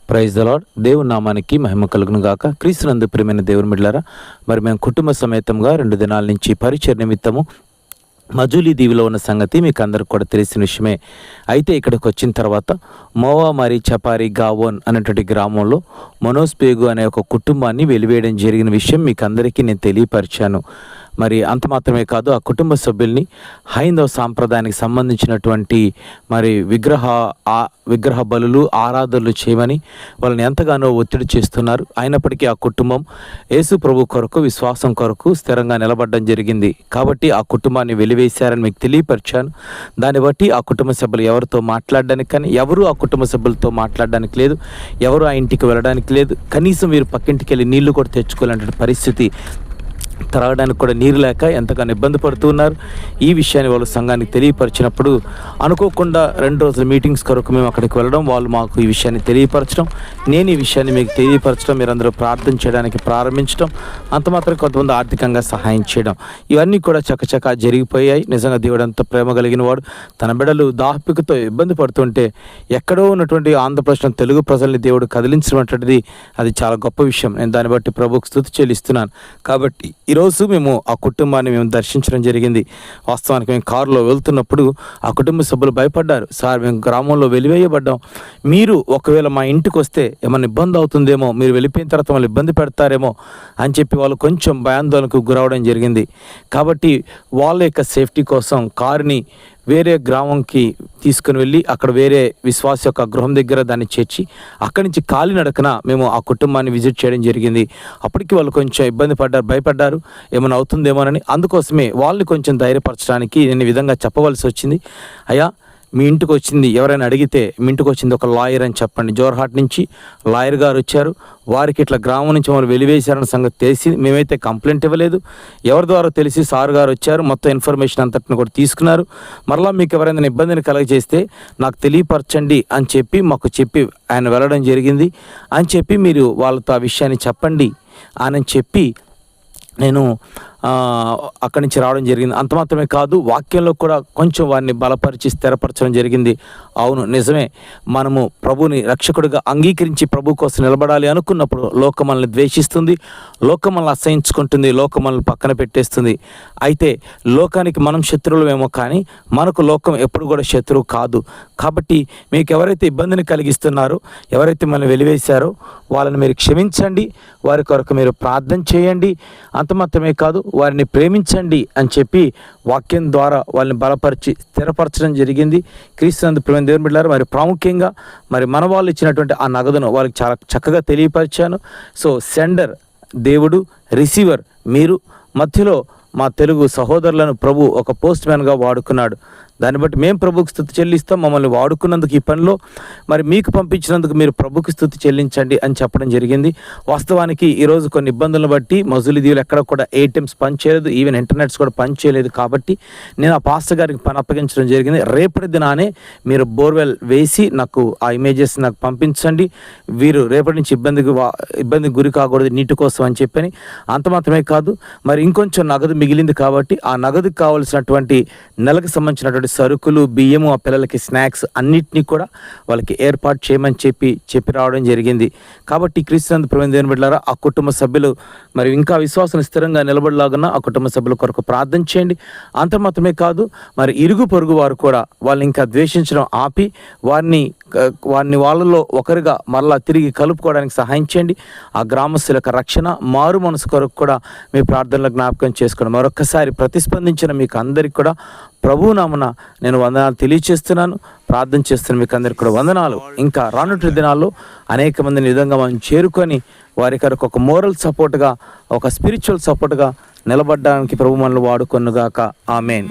Praise the lord. దేవుని నామానికి మహిమ కలుగును గాక. క్రీస్తునందు ప్రియమైన దేవుని బిడ్డలారా, మరి మేము కుటుంబ సమేతంగా 2 దినాల నుంచి పరిచయ నిమిత్తము మజూలీ దీవిలో ఉన్న సంగతి మీకు అందరికి కూడా తెలిసిన విషయమే. అయితే ఇక్కడికి వచ్చిన తర్వాత మోవా మరి చపారి గావోన్ అనేటువంటి గ్రామంలో మనోస్పేగు అనే ఒక కుటుంబాన్ని వెలివేయడం జరిగిన విషయం మీకు అందరికీ నేను తెలియపరిచాను. మరి అంత మాత్రమే కాదు, ఆ కుటుంబ సభ్యుల్ని హైందవ సాంప్రదాయానికి సంబంధించినటువంటి మరి విగ్రహ బలులు ఆరాధనలు చేయమని వాళ్ళని ఎంతగానో ఒత్తిడి చేస్తున్నారు. అయినప్పటికీ ఆ కుటుంబం యేసు ప్రభు కొరకు, విశ్వాసం కొరకు స్థిరంగా నిలబడడం జరిగింది. కాబట్టి ఆ కుటుంబాన్ని వెలివేశారని మీకు తెలియపరిచాను. దాన్ని బట్టి ఆ కుటుంబ సభ్యులు ఎవరితో మాట్లాడడానికి కానీ ఎవరు ఆ కుటుంబ సభ్యులతో మాట్లాడడానికి లేదు, ఎవరు ఆ ఇంటికి వెళ్ళడానికి లేదు. కనీసం వీరు పక్కింటికి వెళ్ళి నీళ్లు కూడా తెచ్చుకోవాలంటే పరిస్థితి, త్రాగడానికి కూడా నీరు లేక ఎంతగానో ఇబ్బంది పడుతూ ఉన్నారు. ఈ విషయాన్ని వాళ్ళు సంఘానికి తెలియపరిచినప్పుడు అనుకోకుండా 2 రోజుల మీటింగ్స్ కొరకు మేము అక్కడికి వెళ్ళడం, వాళ్ళు మాకు ఈ విషయాన్ని తెలియపరచడం, నేను ఈ విషయాన్ని మీకు తెలియపరచడం, మీరందరూ ప్రార్థన చేయడానికి ప్రారంభించడం, అంత మాత్రం కొంతమంది ఆర్థికంగా సహాయం చేయడం, ఇవన్నీ కూడా చకచకా జరిగిపోయాయి. నిజంగా దేవుడు అంత ప్రేమ కలిగిన వాడు. తన బిడ్డలు దాహపికతో ఇబ్బంది పడుతుంటే ఎక్కడో ఉన్నటువంటి ఆంధ్రప్రదేశ్ తెలుగు ప్రజల్ని దేవుడు కదిలించినటువంటిది అది చాలా గొప్ప విషయం. నేను దాన్ని బట్టి ప్రభువుకు స్తుతి చెల్లిస్తున్నాను. కాబట్టి ఈరోజు మేము ఆ కుటుంబాన్ని దర్శించడం జరిగింది. వాస్తవానికి మేము కారులో వెళ్తున్నప్పుడు ఆ కుటుంబ సభ్యులు భయపడ్డారు. సార్, మేము గ్రామంలో వెలివేయబడ్డాం, మీరు ఒకవేళ మా ఇంటికి వస్తే ఏమైనా ఇబ్బంది అవుతుందేమో, మీరు వెళ్ళిపోయిన తర్వాత వాళ్ళు ఇబ్బంది పెడతారేమో అని చెప్పి వాళ్ళు కొంచెం భయాందోళనకు గురవడం జరిగింది. కాబట్టి వాళ్ళ యొక్క సేఫ్టీ కోసం కారుని వేరే గ్రామంకి తీసుకుని వెళ్ళి అక్కడ వేరే విశ్వాస యొక్క గృహం దగ్గర దాన్ని చేర్చి అక్కడి నుంచి కాలినడకన మేము ఆ కుటుంబాన్ని విజిట్ చేయడం జరిగింది. అప్పటికి వాళ్ళు కొంచెం ఇబ్బంది పడ్డారు, భయపడ్డారు ఏమైనా అవుతుందేమోనని. అందుకోసమే వాళ్ళని కొంచెం ధైర్యపరచడానికి నేను ఈ విధంగా చెప్పవలసి వచ్చింది. అయ్యా, మీ ఇంటికి వచ్చింది ఎవరైనా అడిగితే మీ ఇంటికి వచ్చింది ఒక లాయర్ అని చెప్పండి. జోర్హాట్ నుంచి లాయర్ గారు వచ్చారు, వారికి ఇట్లా గ్రామం నుంచి వాళ్ళు వెలివేశారన్న సంగతి తెలిసి మేమైతే కంప్లైంట్ ఇవ్వలేదు. ఎవరి ద్వారా తెలిసి సార్ గారు వచ్చారు, మొత్తం ఇన్ఫర్మేషన్ అంతటిని కూడా తీసుకున్నారు. మరలా మీకు ఎవరైనా ఇబ్బందిని కలగజేస్తే నాకు తెలియపరచండి అని చెప్పి మాకు చెప్పి ఆయన వెళ్ళడం జరిగింది. అని చెప్పి మీరు వాళ్ళతో ఆ విషయాన్ని చెప్పండి అని చెప్పి నేను అక్కడి నుంచి రావడం జరిగింది. అంత మాత్రమే కాదు, వాక్యంలో కూడా కొంచెం వారిని బలపరిచి స్థిరపరచడం జరిగింది. అవును, నిజమే, మనము ప్రభుని రక్షకుడిగా అంగీకరించి ప్రభు కోసం నిలబడాలి అనుకున్నప్పుడు లోకం మనల్ని ద్వేషిస్తుంది, లోకం మనల్ని అసహించుకుంటుంది, లోకం మనల్ని పక్కన పెట్టేస్తుంది. అయితే లోకానికి మనం శత్రువులమేమో కానీ మనకు లోకం ఎప్పుడు కూడా శత్రువు కాదు. కాబట్టి మీకు ఎవరైతే ఇబ్బందిని కలిగిస్తున్నారో, ఎవరైతే మనల్ని వెలివేశారో వాళ్ళని మీరు క్షమించండి, వారి కొరకు మీరు ప్రార్థన చేయండి. అంత మాత్రమే కాదు, వారిని ప్రేమించండి అని చెప్పి వాక్యం ద్వారా వాళ్ళని బలపరిచి స్థిరపరచడం జరిగింది. క్రీస్తునందు ప్రియమైన దేవుని బిడ్డలారా, మరి ప్రాముఖ్యంగా మరి మన వాళ్ళు ఇచ్చినటువంటి ఆ నగదును వాళ్ళకి చాలా చక్కగా తెలియపరిచాను. సో సెండర్ దేవుడు, రిసీవర్ మీరు, మధ్యలో మా తెలుగు సహోదరులను ప్రభు ఒక పోస్ట్ మ్యాన్గా వాడుకున్నాడు. దాన్ని బట్టి మేము ప్రభుకి స్తుతి చెల్లిస్తాం. మమ్మల్ని వాడుకున్నందుకు ఈ పనిలో మరి మీకు పంపించినందుకు మీరు ప్రభుకి స్తుతి చెల్లించండి అని చెప్పడం జరిగింది. వాస్తవానికి ఈరోజు కొన్ని ఇబ్బందులను బట్టి మజూలీ దీవులు ఎక్కడ కూడా ATMs పనిచేయలేదు, ఈవెన్ ఇంటర్నెట్స్ కూడా పనిచేయలేదు. కాబట్టి నేను ఆ పాస్టర్ గారికి పని అప్పగించడం జరిగింది. రేపటి దినానే మీరు బోర్వెల్ వేసి నాకు ఆ ఇమేజెస్ నాకు పంపించండి, వీరు రేపటి నుంచి ఇబ్బందికి గురి కాకూడదు నీటి కోసం అని చెప్పని. అంత మాత్రమే కాదు, మరి ఇంకొంచెం నగదు మిగిలింది కాబట్టి ఆ నగదుకు కావాల్సినటువంటి నెలకు సంబంధించినటువంటి సరుకులు, బియ్యము, ఆ పిల్లలకి స్నాక్స్ అన్నిటినీ కూడా వాళ్ళకి ఏర్పాటు చేయమని చెప్పి రావడం జరిగింది. కాబట్టి క్రీస్తునందు ప్రియమైన దేవుని బిడ్డలారా, ఆ కుటుంబ సభ్యులు మరి ఇంకా విశ్వాసం స్థిరంగా నిలబడలాగా ఆ కుటుంబ సభ్యుల కొరకు ప్రార్థన చేయండి. అంత మాత్రమే కాదు, మరి ఇరుగు పొరుగు వారు కూడా వాళ్ళని ఇంకా ద్వేషించడం ఆపి వారిని వాళ్ళలో ఒకరిగా మరలా తిరిగి కలుపుకోవడానికి సహాయం చేయండి. ఆ గ్రామస్తుల యొక్క రక్షణ, మారు మనసు కొరకు కూడా మీ ప్రార్థనలో జ్ఞాపకం చేసుకోండి. మరొక్కసారి ప్రతిస్పందించిన మీకు అందరికీ కూడా ప్రభువు నామమున నేను వందనాలు తెలియచేస్తున్నాను, ప్రార్థన చేస్తున్నాను. మీకు అందరికీ కూడా వందనాలు. ఇంకా రానున్న దినాల్లో అనేక మందిని విధంగా మనం చేరుకొని వారి కొరకు ఒక మోరల్ సపోర్ట్గా, ఒక స్పిరిచువల్ సపోర్ట్గా నిలబడడానికి ప్రభు మనల్ని వాడుకొనుగాక. ఆమేన్.